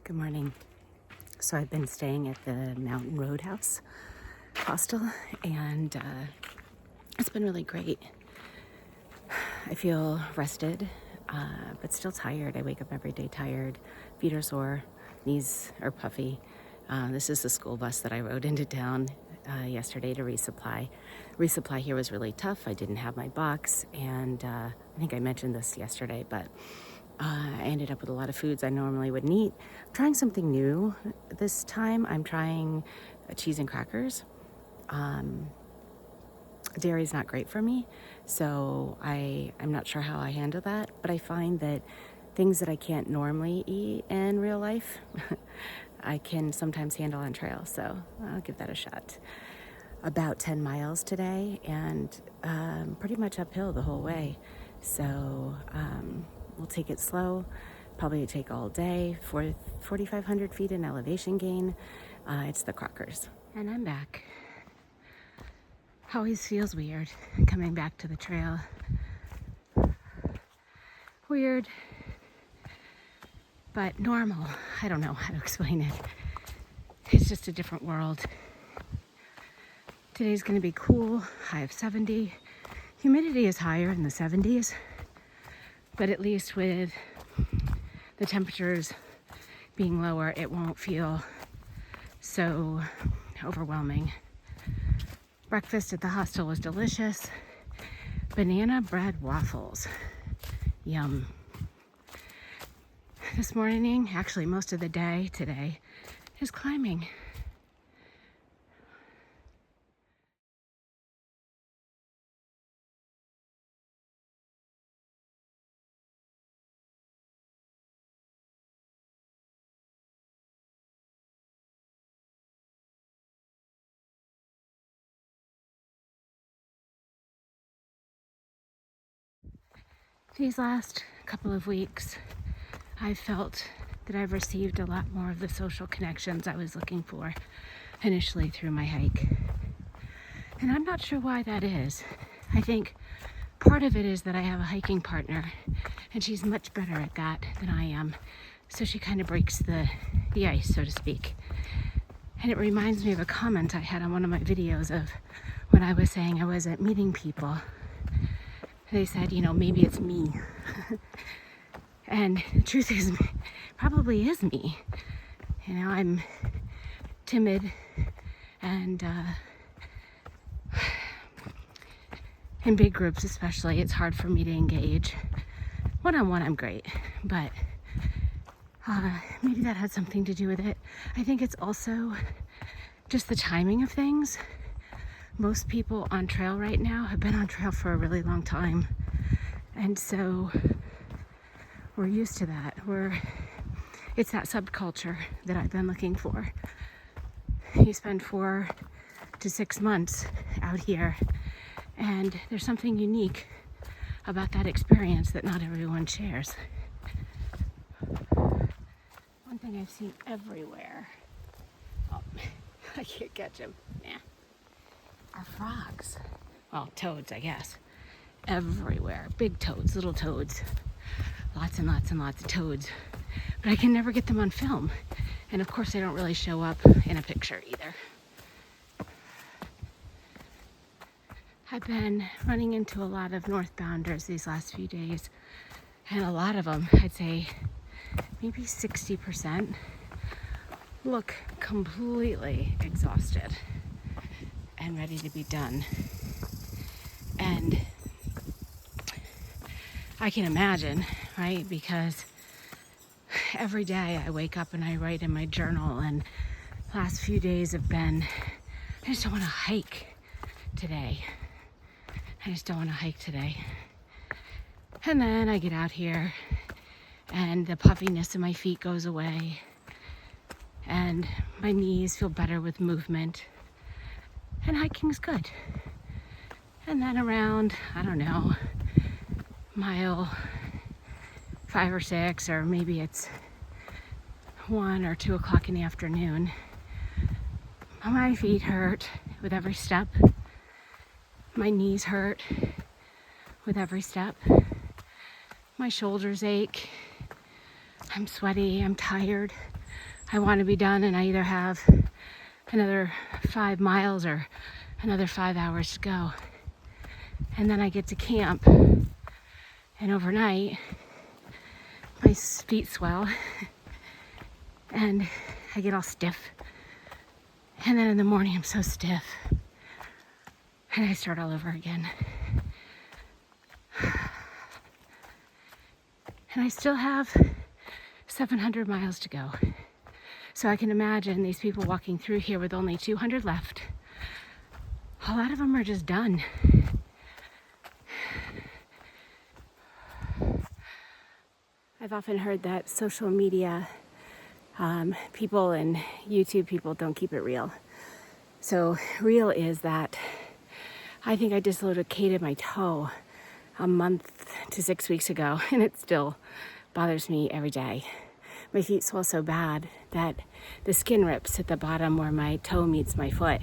Good morning. So I've been staying at the Mountain Roadhouse hostel, and it's been really great. I feel rested, but still tired. I wake up every day tired, feet are sore, knees are puffy. This is the school bus that I rode into town yesterday to resupply. Resupply here was really tough. I didn't have my box, and I think I mentioned this yesterday, but I ended up with a lot of foods I normally wouldn't eat. I'm trying something new this time. I'm trying cheese and crackers. Dairy is not great for me, so I'm not sure how I handle that, but I find that things that I can't normally eat in real life, I can sometimes handle on trail, so I'll give that a shot. About 10 miles today, and pretty much uphill the whole way, so we'll take it slow. Probably take all day. For 4,500 feet in elevation gain. It's the crackers. And I'm back. Always feels weird coming back to the trail. Weird, but normal. I don't know how to explain it. It's just a different world. Today's going to be cool, high of 70. Humidity is higher in the 70s, but at least with the temperatures being lower, it won't feel so overwhelming. Breakfast at the hostel was delicious. Banana bread waffles. Yum. This morning, actually most of the day today, is climbing. These last couple of weeks, I felt that I've received a lot more of the social connections I was looking for initially through my hike. And I'm not sure why that is. I think part of it is that I have a hiking partner, and she's much better at that than I am. So she kind of breaks the ice, so to speak. And it reminds me of a comment I had on one of my videos of when I was saying I wasn't meeting people. They said, maybe it's me. And the truth is, probably is me. I'm timid, and in big groups especially, it's hard for me to engage. One-on-one, I'm great, but maybe that had something to do with it. I think it's also just the timing of things. Most people on trail right now have been on trail for a really long time, and so we're used to that. It's that subculture that I've been looking for. You spend 4 to 6 months out here, and there's something unique about that experience that not everyone shares. One thing I've seen everywhere, I can't catch them, are frogs. Well, toads, I guess. Everywhere. Big toads, little toads. Lots and lots and lots of toads. But I can never get them on film. And of course, they don't really show up in a picture either. I've been running into a lot of northbounders these last few days. And a lot of them, I'd say maybe 60%, look completely exhausted and ready to be done. And I can imagine, right? Because every day I wake up and I write in my journal, and the last few days have been, I just don't want to hike today. And then I get out here and the puffiness in my feet goes away, and my knees feel better with movement, and hiking's good. And then around, mile 5 or 6, or maybe it's 1 or 2 o'clock in the afternoon, my feet hurt with every step. My knees hurt with every step. My shoulders ache. I'm sweaty, I'm tired. I want to be done and I either have another 5 miles or another 5 hours to go. And then I get to camp, and overnight my feet swell and I get all stiff. And then in the morning I'm so stiff and I start all over again. And I still have 700 miles to go. So I can imagine these people walking through here with only 200 left. A lot of them are just done. I've often heard that social media people and YouTube people don't keep it real. So real is that I think I dislocated my toe a month to 6 weeks ago, and it still bothers me every day. My feet swell so bad that the skin rips at the bottom where my toe meets my foot,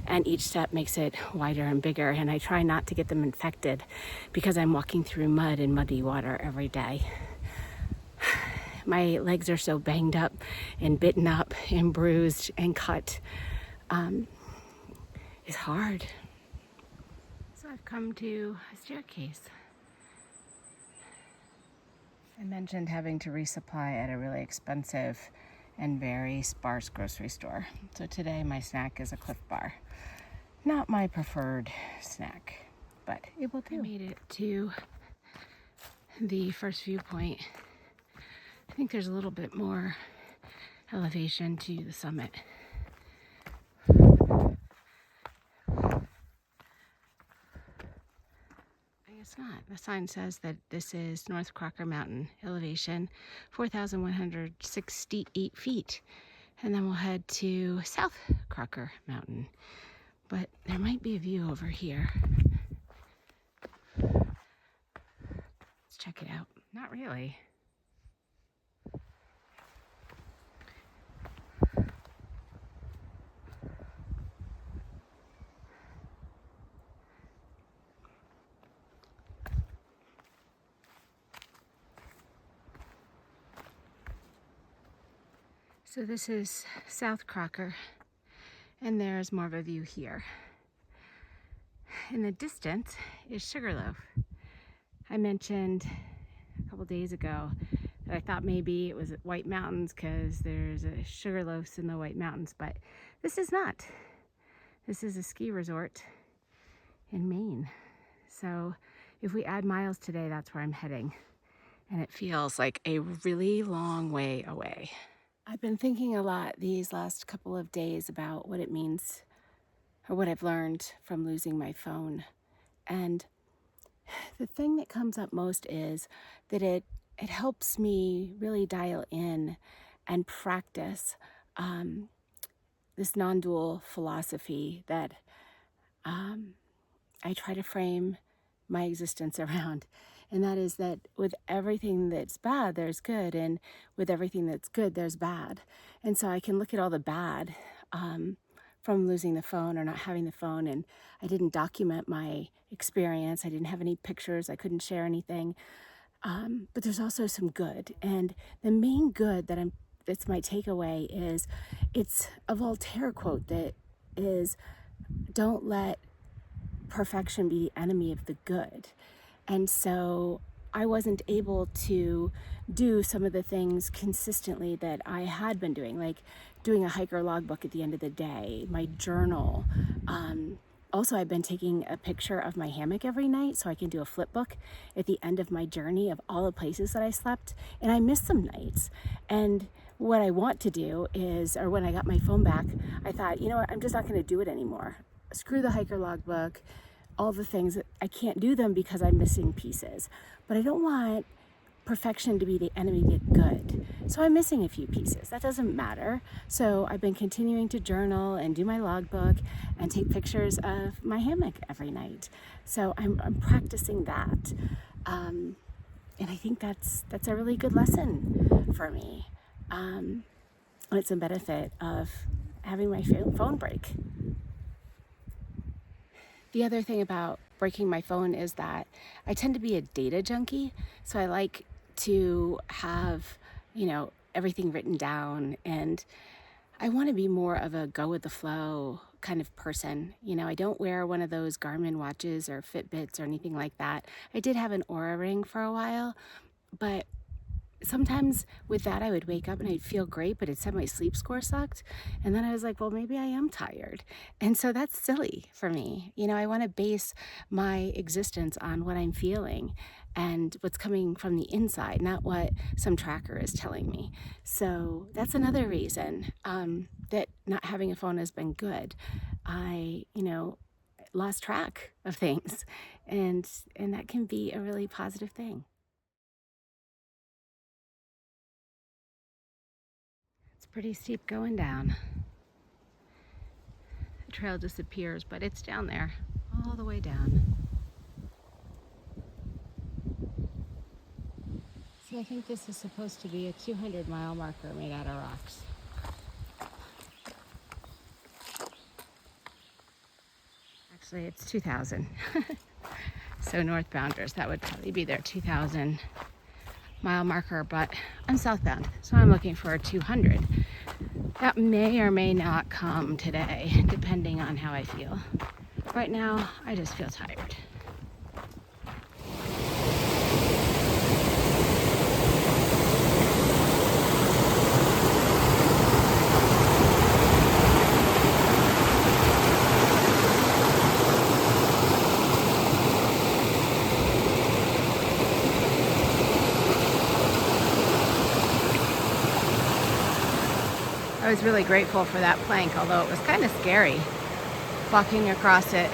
and each step makes it wider and bigger, and I try not to get them infected because I'm walking through mud and muddy water every day. My legs are so banged up and bitten up and bruised and cut. It's hard. So I've come to a staircase. I mentioned having to resupply at a really expensive and very sparse grocery store. So today my snack is a Cliff Bar. Not my preferred snack, but it will do. I made it to the first viewpoint. I think there's a little bit more elevation to the summit. It's not. The sign says that this is North Crocker Mountain, elevation 4,168 feet. And then we'll head to South Crocker Mountain. But there might be a view over here. Let's check it out. Not really. So this is South Crocker, and there's more of a view here. In the distance is Sugarloaf. I mentioned a couple days ago that I thought maybe it was White Mountains because there's a Sugarloafs in the White Mountains, but this is not. This is a ski resort in Maine. So if we add miles today, that's where I'm heading. And it feels like a really long way away. I've been thinking a lot these last couple of days about what it means, or what I've learned from losing my phone. And the thing that comes up most is that it helps me really dial in and practice this non-dual philosophy that I try to frame my existence around. And that is that with everything that's bad, there's good. And with everything that's good, there's bad. And so I can look at all the bad from losing the phone or not having the phone. And I didn't document my experience. I didn't have any pictures. I couldn't share anything. But there's also some good. And the main good that's my takeaway is it's a Voltaire quote that is, don't let perfection be the enemy of the good. And so I wasn't able to do some of the things consistently that I had been doing, like doing a hiker logbook at the end of the day, my journal. Also, I've been taking a picture of my hammock every night so I can do a flip book at the end of my journey of all the places that I slept. And I miss some nights. And what I want to do is, or when I got my phone back, I thought, you know what, I'm just not going to do it anymore. Screw the hiker logbook. All the things that I can't do them because I'm missing pieces. But I don't want perfection to be the enemy of the good. So I'm missing a few pieces. That doesn't matter. So I've been continuing to journal and do my logbook and take pictures of my hammock every night. So I'm practicing that. And I think that's a really good lesson for me. It's a benefit of having my phone break. The other thing about breaking my phone is that I tend to be a data junkie. So I like to have, everything written down, and I want to be more of a go with the flow kind of person. You know, I don't wear one of those Garmin watches or Fitbits or anything like that. I did have an Aura ring for a while, but sometimes with that I would wake up and I'd feel great, but it said my sleep score sucked. And then I was like, well, maybe I am tired. And so that's silly for me. You know, I want to base my existence on what I'm feeling and what's coming from the inside, not what some tracker is telling me. So that's another reason that not having a phone has been good. I, lost track of things, and that can be a really positive thing. It's pretty steep going down. The trail disappears, but it's down there, all the way down. See, I think this is supposed to be a 200-mile marker made out of rocks. Actually, it's 2,000. So northbounders, that would probably be their 2,000-mile marker, but I'm southbound, so I'm looking for a 200. That may or may not come today, depending on how I feel. Right now, I just feel tired. I was really grateful for that plank, although it was kind of scary walking across it.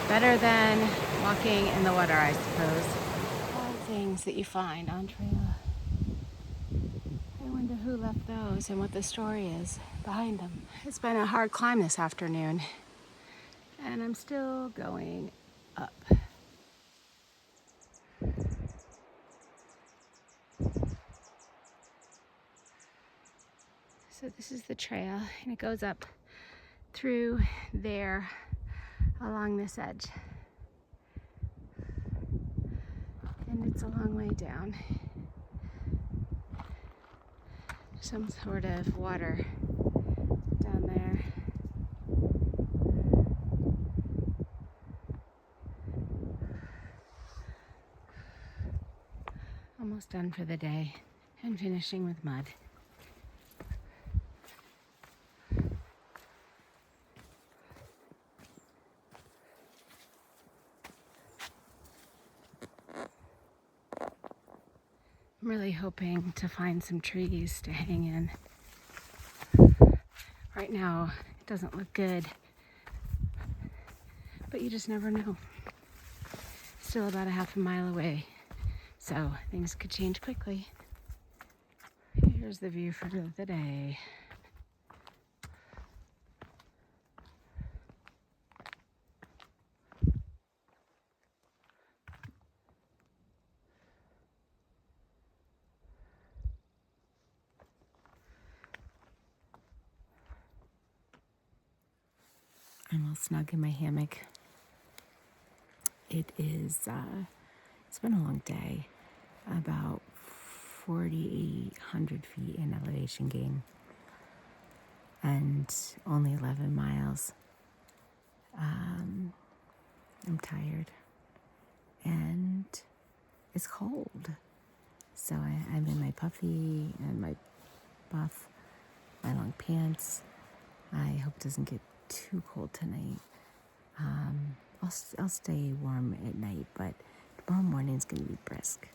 Better than walking in the water, I suppose. All the things that you find on trail. I wonder who left those and what the story is behind them. It's been a hard climb this afternoon, and I'm still going up. So this is the trail, and it goes up through there along this edge. And it's a long way down. Some sort of water down there. Almost done for the day, and finishing with mud. I'm really hoping to find some trees to hang in. Right now, it doesn't look good, but you just never know. Still about a half a mile away, so things could change quickly. Here's the view for the day. I'm all snug in my hammock. It's been a long day, about 4,800 feet in elevation gain, and only 11 miles. I'm tired, and it's cold. So I'm in my puffy and my buff, my long pants. I hope it doesn't get too cold tonight. I'll stay warm at night, but tomorrow morning's gonna be brisk.